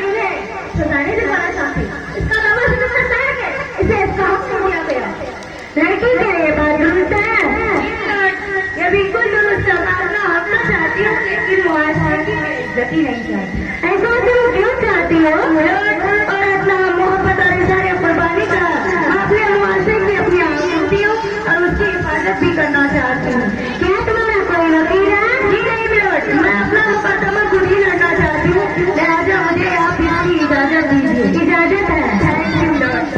लेकिन उन्हें सुनाने दिलवाना चाहती। इसका दावा सिर्फ करता है कि इसे इसका हक दिया गया। लड़की क्या ये बात दुरुस्त है? ये बिल्कुल दुरुस्त है। मैं अपना हक तो चाहती हूँ लेकिन मुआशरे की इज्जत ही नहीं चाहती। ऐसा तुम क्यों चाहती हो? और अपना मोहब्बत और इशारे कुर्बानी का अपने मुआशरे की अपनी आंखों हूँ और उसकी हिफाजत भी करना चाहती हूँ। क्या तुम्हारा कोई वकील है? जी नहीं मिलोट, मैं अपना मुकदमा खुद ही लड़ना चाहती हूँ। लिहाजा मुझे आप इसकी इजाजत दीजिए। इजाजत है। Thank you Lord.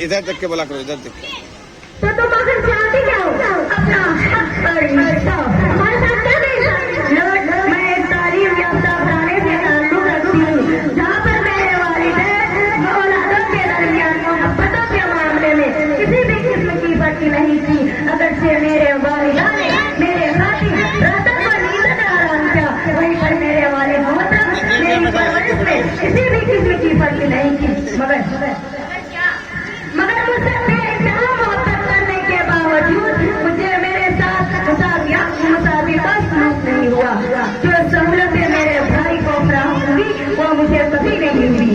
इधर तक के बोला करो, इधर तक के। तो तुम आखिर चाहती क्या हो? अपना हक और इंसाफ हमारे साथ क्या नहीं? लॉर्ड, मैं एक तालीम याफ्ता घराने से ताल्लुक रखती हूँ जहाँ पर मेरे वालिदैन औलादों के दरमियान मोहब्बतों के मामले में किसी भी किस्म की बढ़ती नहीं थी। अगर से मेरे वालिदा ने मेरे खातिर रातों को नींद का आराम किया, वहीं पर मेरे वालिद मोहतरम मेरी परवरिश में किसी भी किस्म की बढ़ती नहीं की। मगर मुझसे बेइंतहा मोहब्बत करने के बावजूद मुझे मेरे साथ मुसाविका सलूक नहीं हुआ। जो सहूलतें मेरे भाई को फराहम हुई वो मुझे कभी नहीं हुई।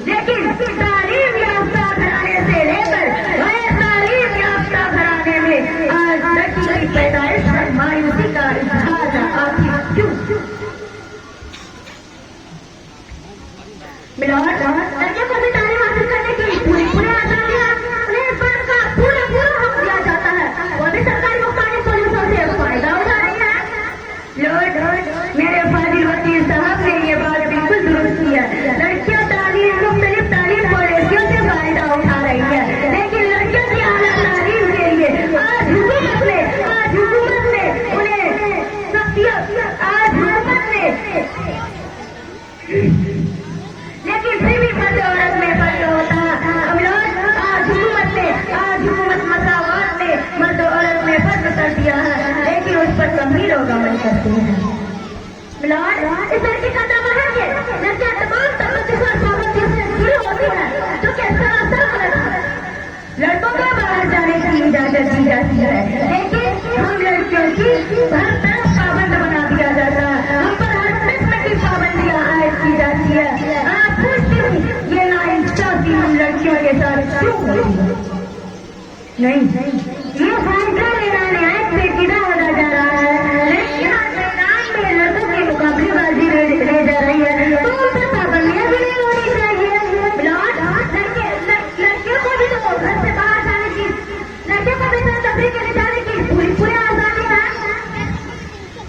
लेकिन तालीम याफ्ता घराने से लेकर गैर तालीम याफ्ता घराने में आज लड़की की पैदाइश पर मायूसी का इजहार आखिर क्यों? मिलावट लड़के को भी तालीम हासिल करने की पूरी आजादी है। उन्हें इस बात का पूरा हक दिया जाता है। वो भी सरकारी मुख्तारी पुलिसों से फायदा उठा रही है। लॉर्ड, मेरे फाजिल वकील साहब ने ये बात बिल्कुल दुरुस्त की है। लड़कियां मुख्तलिफ तालीम पॉलिसियों से फायदा उठा रही है, लेकिन लड़कियों की आला तालीम के लिए आज हुकूमत ने उन्हें लेकिन फिर भी मर्द औरत में फर्क होता है। अब लॉर्ड, आज हुकूमत मसावत ने मर्द औरत में फर्क कर दिया है, लेकिन उस पर गंभीर लोग अमल करते हैं। लॉर्ड, इस लड़की का दावा है कि लड़कियां तमाम तबक़ों और पाबंदियों से जुड़ी होती है, जो कि सरासर गलत है। लड़कों को बाहर जाने की इजाजत दी जाती है, लेकिन हम लड़कियों की हर तरफ पाबंद बना दिया जाता है। हम पर हर किस्म की पाबंदियां आयद की जाती है। आप पूछती हूँ ये नाइंसाफी हम लड़कियों के साथ क्यों होती है? नहीं, ये फैसला लेना न्याय से सीधा होता जा रहा है। लड़कियां मैदान में लड़कों की मुकाबलेबाजी ले जा रही है, तो उन पर पाबंदियां भी नहीं होनी चाहिए। लड़कियों को भी तो घर से बाहर जाने की, लड़कियों को भी तफरीह के लिए जाने की पूरी आजादी है।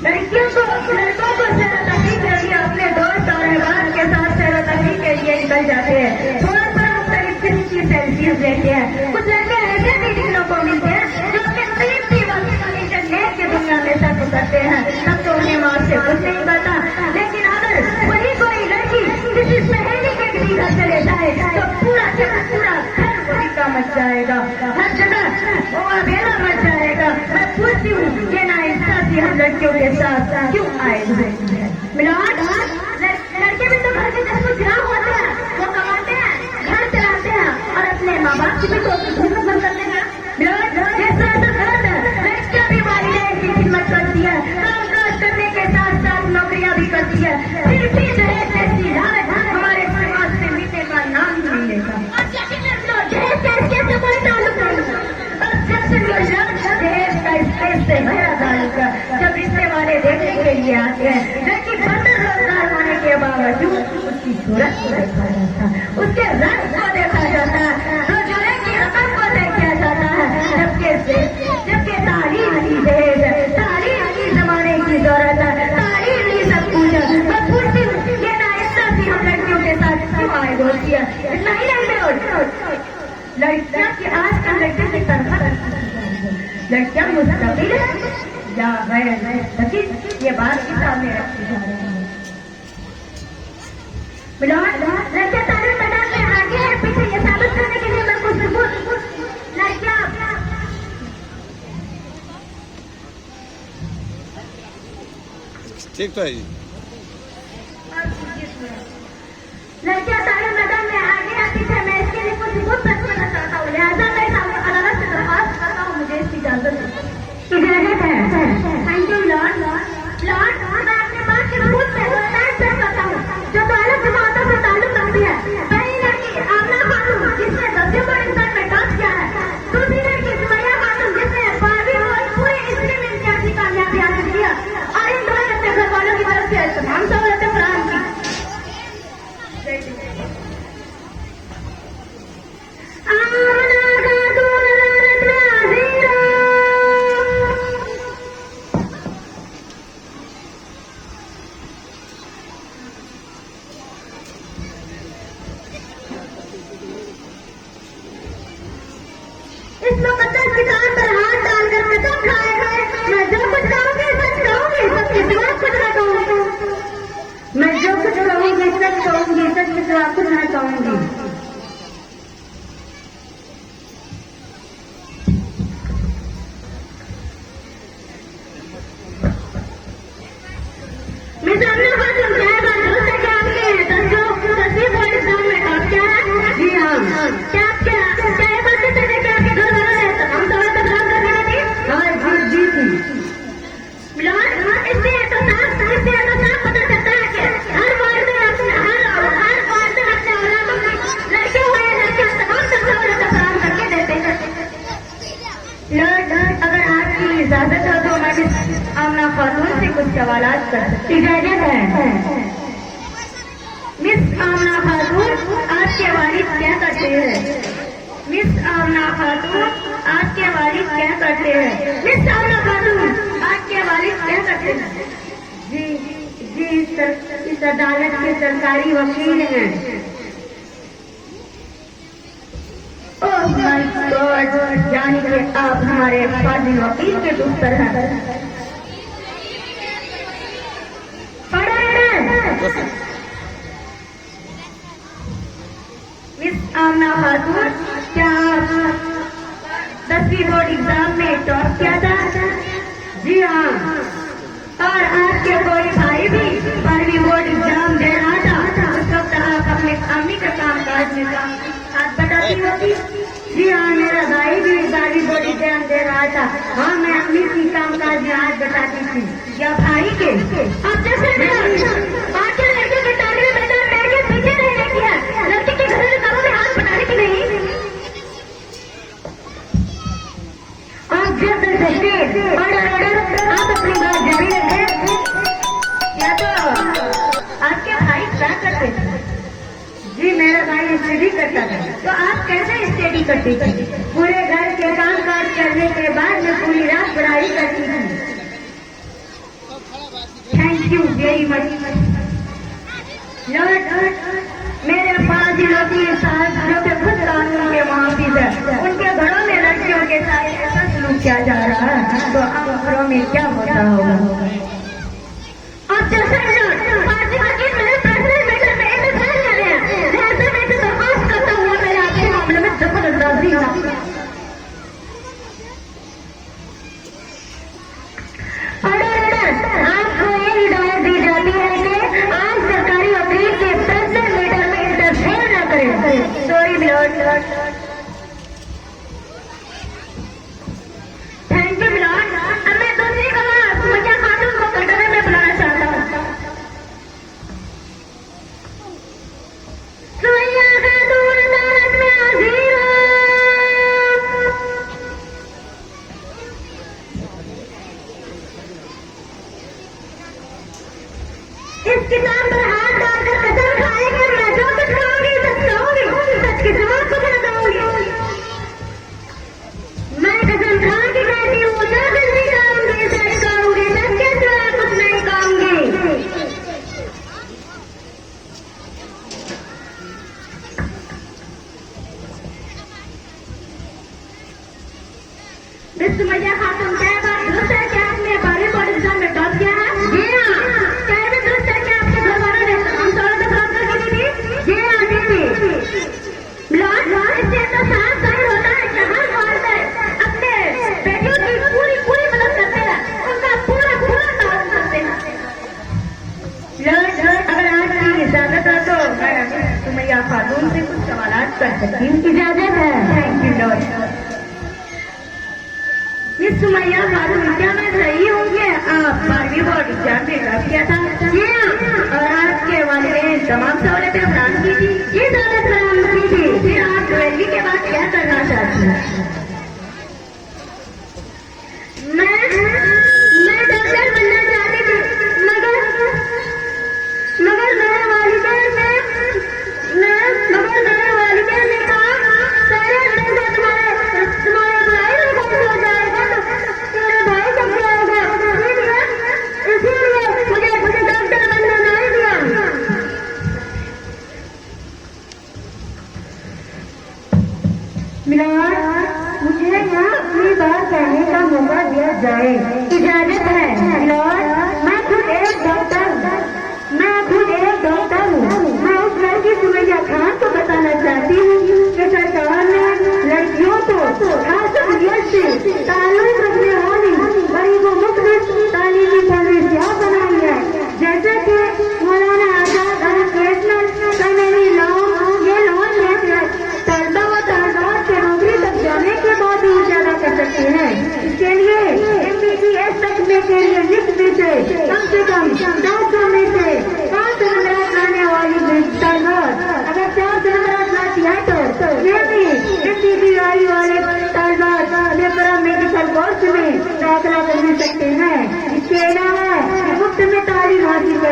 लड़कों को सैर-ओ-तफरीह के लिए अपने दोस्त और अहबाब के साथ सैर-ओ-तफरीह के लिए निकल जाते हैं। फोन पर मुख्तलिफ किस्म की सेल्फीज लेते हैं। कुछ लड़के ऐसे भी दिनों को मिलते हैं जो अपने कीमती वक्त इंटरनेट की दुनिया में सर्फ करते हैं। तब तो उन्हें माँ से कुछ नहीं पता, लेकिन अगर वही कोई लड़की किसी सहेली के घर चले जाए तो पूरा घर वही का मच जाएगा, हर जगह वो अबेला मच जाएगा। मैं पूछती हूँ ये नाइंसाफी हम लड़कियों के साथ क्यों आए हुए हैं? मिलावट, लड़के भी तो घर के जैसे गिरा होते हैं, वो कमाते हैं, घर चलाते हैं और अपने माँ बाप की भी तो खिदमत करते हैं। मिलावट, ये सब गलत है। लड़कियां भी वालिदैन की खिदमत करती है, काम काज करने के साथ साथ नौकरियां भी करती है, फिर भी दहेज जैसी लालच हमारे समाज से मिटने का नाम नहीं लेता। कोई ताल्लुक नहीं। और सबसे दहेज का स्पेस से भरा ताल्लुक है। जब रिश्ते वाले देखने के लिए आते हैं, लड़की बंदर रोजगार होने के बावजूद उसकी सूरत को देखा जाता है, उसके रंग को देखा जाता है, रोजगार की रकम को देखा जाता है। जबकि तालीम ही दहेज है, तालीम ही जमाने की जरूरत है, तालीम ही सब कुछ है। मैं पूछती हूँ ये नाइंसाफी हम लड़कियों के साथ क्यों आए होती है? इतना ही नहीं लड़कियां की आजकल लड़कियों की तरफा लड़कियां मुस्तकिल या गैर मुस्तकिल, ये बात ही सामने रखी जा रही है। लड़कियां तालीम मैदान में आगे है पीछे, ये साबित करने के लिए मैं कुछ लड़कियां ठीक तो है जी। लड़कियां तालीम मैदान में आगे या पीछे, मैं इसके लिए कुछ बहुत करना चाहता हूँ। लिहाजा मैं अदालत से दरख्वास्त करता हूँ मुझे इसकी इजाजत है। Thank you lord. हाय हाय, मैं जो कुछ कहूँगी सच कहूँगी, सबके सिवा कुछ न कहूँगी। मैं जो कुछ कहूँगी सच कहूँगी, सबके सिवा कुछ न कहूँगी। मैं सामने बात हम क्या बात दोस्त है क्या आपके दसवीं बोर्ड एग्जाम में टॉप क्या है? जी हाँ। क्या क्या क्या ये बात कहते थे कि आपके घर वालों ने तमाम सवाल का जवाब कर दिया थी? हाँ जी जी थी। मिलान इससे तो साफ पता चलता है कि हर वार्ड में अपने औलादों की लड़के हुए लड़के तमाम सवालों का जवाब करके देते हैं। अगर आपकी इजाजत हो तो मैं आमना खातून से कुछ सवालात कर सकती इजाजत है। मिस आमना खातून आपके वालिद क्या करते हैं? मिस आमना खातून आपके वालिद क्या करते हैं? मिस आमना खातून आपके वालिद क्या करते हैं? जी इस अदालत के सरकारी वकील हैं। ओह माय गॉड, यानी कि आप हमारे फाजिल वकील के पुत्र हैं। मिस आमना खातून क्या 10वीं बोर्ड एग्जाम में टॉप किया था? जी हाँ। और आपके कोई भाई भी 12वीं बोर्ड एग्जाम दे रहा था, उस वक्त आप अपने अम्मी का कामकाज में हाथ बताती होती? जी हाँ, मेरा भाई भी 12वीं बोर्ड एग्जाम दे रहा था। हाँ, मैं अम्मी की कामकाज में हाथ बताती थी या भाई के। अब जैसे बाकी लड़के के तालीम मैदान में आगे पीछे नहीं किया, लड़के के घरेलू कामों में हाथ बनाने की नहीं। आप जब आप अपनी बात जारी रखें, या तो आपके भाई क्या करते थे? जी मेरा भाई स्टडी करता था। तो आप कैसे स्टडी करती थी? पूरे घर के काम काज करने के बाद मैं पूरी रात पढ़ाई करती थी। Thank you very much Lord. मेरे फाजिल वकील साहब जो कि खुद कानून के मुहाफिज है, उनके घरों में लड़कियों के साथ ऐसा सलूक किया जा रहा है, तो आप घरों में क्या होता होगा? अब जैसे फाजिल वकील मेरे फैसले मैटर में इंतजार कर रहे हैं, जैसे मैं तो दरख्वास्त करता हुआ मेरे आपके मामले में दखल अंदाजी आपको ये हिदायत दी जाती है कि आप सरकारी वकील के फैसले मैटर में इंटरफेयर न करें। Sorry milord. Thank you milord. अब मैं दूसरी गवाह सुमैया खातून को कटघरे में बुलाना चाहता हूँ। सुमैया खातून अदालत में हाजिर हो। इस किताब पर हाथ डालकर कसम खाएंगे, मैं जो कुछ कहूंगी सच कहूंगी, सच के सिवा कुछ न कहूंगी। मैं कसम खा के कहती हूँ, जो कुछ भी कहूंगी सच कहूंगी, सच के सिवा कुछ नहीं कहूंगी। मिस सुमैया खातून क्या बात दुरुस्त है कि आपने 12वीं बोर्ड एग्जाम में टॉप किया है? जी हाँ। क्या ये दुरुस्त है कि आपके घर वालों ने हम सवालों का जवाब करके दी थी? जी हाँ दी थी। मिलॉर्ड, इससे तो साफ जाहिर होता है कि हर वालिद अपने बेटियों की पूरी मदद करते हैं, उनका पूरा ताउन करते हैं। मिलॉर्ड, अगर आपकी इजाजत है तो मैं सुमैया खातून से कुछ सवालात कर सकती हूँ? इजाजत है। Thank you Lord. Miss Sumaiya खातून, क्या मैं सही हूँ कि आप 12वीं बोर्ड एग्जाम में टॉप किया था? जी हाँ। और आपके वालिदैन तमाम सहूलतें फराहम की थी? ये सहूलत फराहम की थी। फिर आप 12वीं के बाद क्या करना चाहती हैं? मैं डॉक्टर बनना चाहती थी, मगर मेरे वालिदैन ने कहा सारे लड़के तुम्हारे भाई में खर्च हो जाएगा, तो तेरे भाई का क्या होगा? इसीलिए मुझे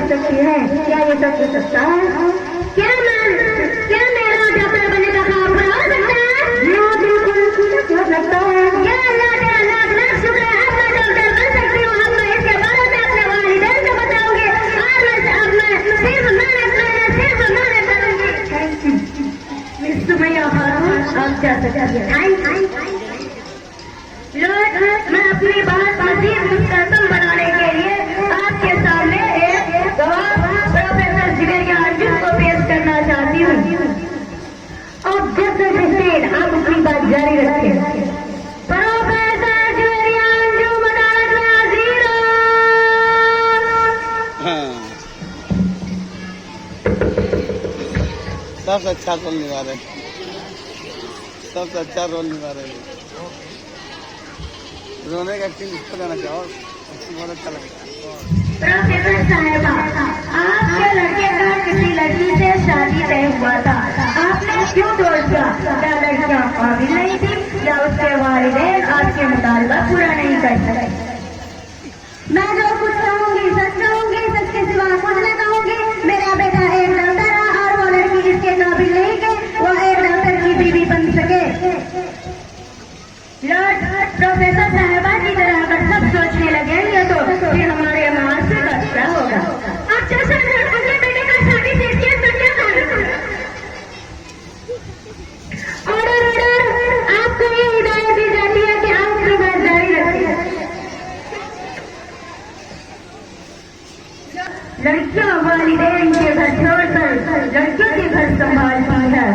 कर सकती है, क्या ये सब हो सकता है? क्या मेरा डॉक्टर बनने का ख्वाब पूरा हो सकता है? हाँ बिल्कुल हो सकता है। क्या अल्लाह का लाख शुक्र है, अब मैं डॉक्टर बन सकती हूँ। अब मैं इसके बारे में अपने वालिदैन को बताऊंगी और अब मैं सिर्फ मेहनत करूंगी। मिस सुमैया खातून, आप जा सकती हैं। लॉर्ड, मैं अपनी बात मजीद मुस्तहकम बनाने के लिए आपके सामने एक गवाह प्रोफेसर जुवेरिया अंजुम को पेश करना चाहती हूँ। और जब आप अपनी बात जारी रखें। प्रोफेसर जुवेरिया अंजुम अदालत में हाजिर हो। हाँ। सबसे अच्छा रोल निभा रहे, सबसे अच्छा रोल निभा रहे। रोने का एक्टिंग इसको देना चाहो, बहुत अच्छा लगता है। प्रोफेसर साहिबा, आपके लड़के का किसी लड़की से शादी तय हुआ था, आपने क्यों तोड़ दिया? क्या लड़कियां काबिल नहीं थी या उसके वालिदैन आपके मुतालबा पूरा नहीं कर सके? मैं जो कुछ कहूँगी सच कहूँगी, सच के सिवा कुछ न कहूँगी। मेरा बेटा एक डॉक्टर है और वो लड़की इसके काबिल नहीं कि वो एक डॉक्टर की बीवी बन सके। लॉर्ड, प्रोफेसर साहिबा की तरह अगर सब सोचने लगेंगे तो फिर हमारे मानसिक का क्या होगा? अच्छा सर, उनके बेटे का शादी देखिए तो क्या ऑर्डर आपको ये हिदायत दी जाती है कि आप अपनी बात जारी रखिए। लड़कियां वालिदैन के घर छोड़कर लड़कियों के घर संभालती है।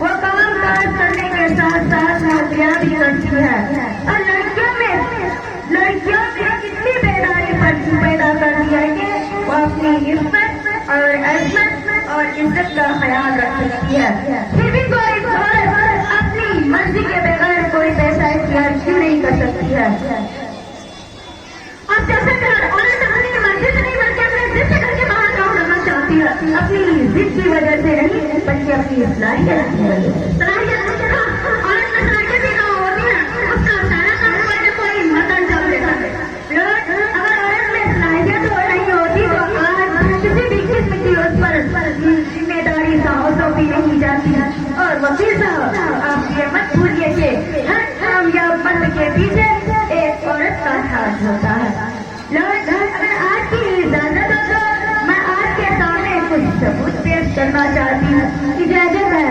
वो काम काज करने के साथ साथ नौकरियां भी करती है और लड़कियों में कितनी बेदारी पैदा करती है कि वो अपनी इज्जत और अजमत और इज्जत का ख्याल रख सकती है। फिर भी कोई औरत अपनी मर्जी के बगैर कोई पैसा इख्तियार क्यों नहीं कर सकती है? और जैसे औरत अपनी मर्जी से नहीं बल्कि अपने जिद से करके बाहर काम करना चाहती है, अपनी जिद की वजह से नहीं बल्कि अपनी सलाहियत की वजह से। औरत में सलाहियत भी कहाँ होती है? उसका सारा काम करके कोई हिम्मत अंजाम देता है। अगर औरत में सलाहियत नहीं होती तो आज किसी भी किस्म की उस पर जिम्मेदारी सौंपी नहीं जाती। और वकील साहब, आप ये मत भूलिए कि हर कामयाब मर्द के पीछे एक औरत का हाथ होता है। लॉर्ड, अगर आज की इजाजत हो तो मैं आपके सामने कुछ सबूत पेश करना चाहती हूँ। इजाजत है?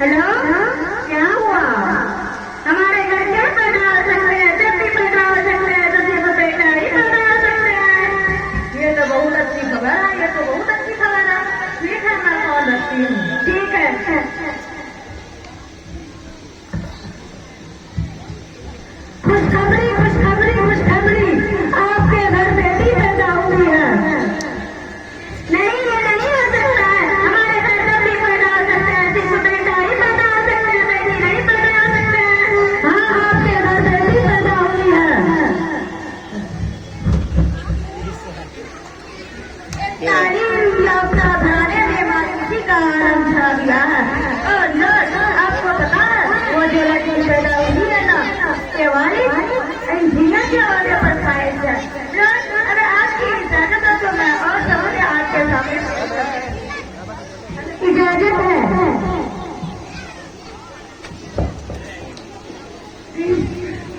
हेलो, क्या हुआ? हमारे घर क्या पैदा हो सकते हैं? जब भी पैदा हो सकते हैं तो सिर्फ बेटा ही पैदा हो सकते हैं। ये तो बहुत अच्छी खबर है, ये तो बहुत अच्छी खबर है। ठीक है, मैं कॉल रखती हूँ। ठीक है। खुशखबरी खुशखबरी खुशखबरी, आपके घर बेटी पैदा हुई है। नहीं, ये नहीं हो सकता है। हमारे घर जब भी पैदा हो सकते हैं, सिर्फ बेटा ही पैदा हो सकते हैं, बेटी नहीं पैदा हो सकते हैं। हाँ, आपके घर बेटी पैदा हुई है। तालीम याफ्ता घराने में मायूसी का आलम छा गया है। और लॉर्ड, आपको पता है वो जो लड़की पैदा हुई है ना, उसके वालिद इंजीनियर के वाले पर फाइल है। लॉर्ड, अगर आपकी इजाजत हो तो मैं और सबूत आपके सामने इजाजत है।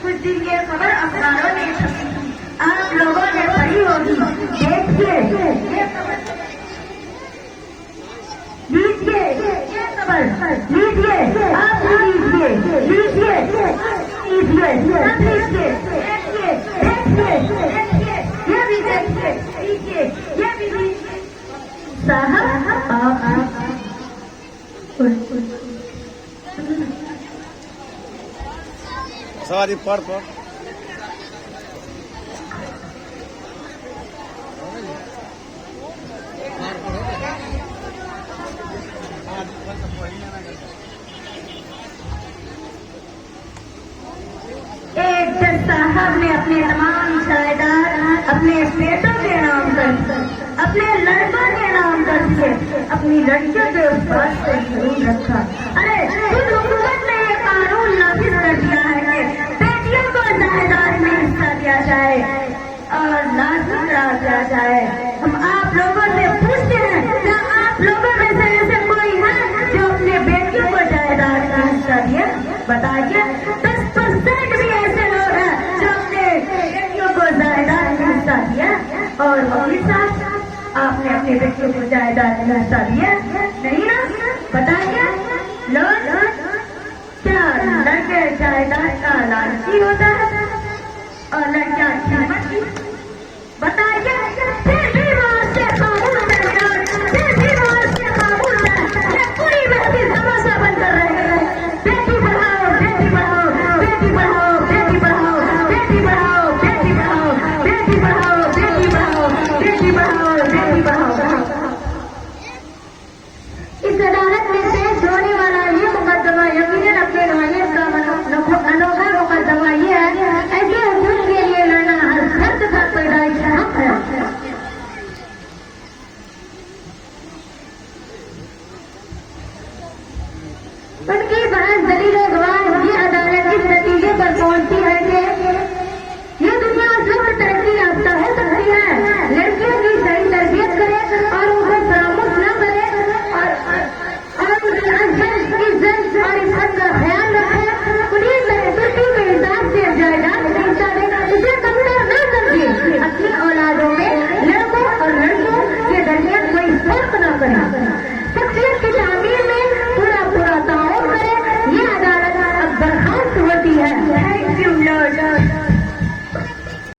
कुछ दिन ये खबर अखबारों में छपी, आप लोगों ने पढ़ी होगी। देखिए, लीजिए ये खबर, लीजिए, आप भी लीजिए, लीजिए, लीजिए, सब लीजिए, देखिए, देखिए, देखिए, ये भी देखिए, लीजिए, ये भी लीजिए। साहब, आप सवारी पढ़ पढ़। एक साहब ने अपने तमाम जायदाद अपने बेटों के नाम कर, अपने लड़कों के नाम करके अपनी लड़कियों के पास से जरूर रखा। अरे खुद हुकूमत ने ये कानून नाफिज कर दिया है कि बेटियों को जायदाद में हिस्सा दिया जाए और लाजमी करार दिया जाए। हम आप लोगों से पूछते हैं, क्या आप लोगों में से ऐसे कोई है जो अपने बेटियों को जायदाद का हिस्सा दिया? बताइए। 10% भी ऐसे लोग हैं जो अपने बेटियों को जायदाद का हिस्सा दिया। और वकील साहब, आपने अपने बेटियों को जायदाद का हिस्सा दिया? नहीं ना? बताइए। लोग क्या लड़के जायदाद का लालची होता है और लड़कियां कीमत की?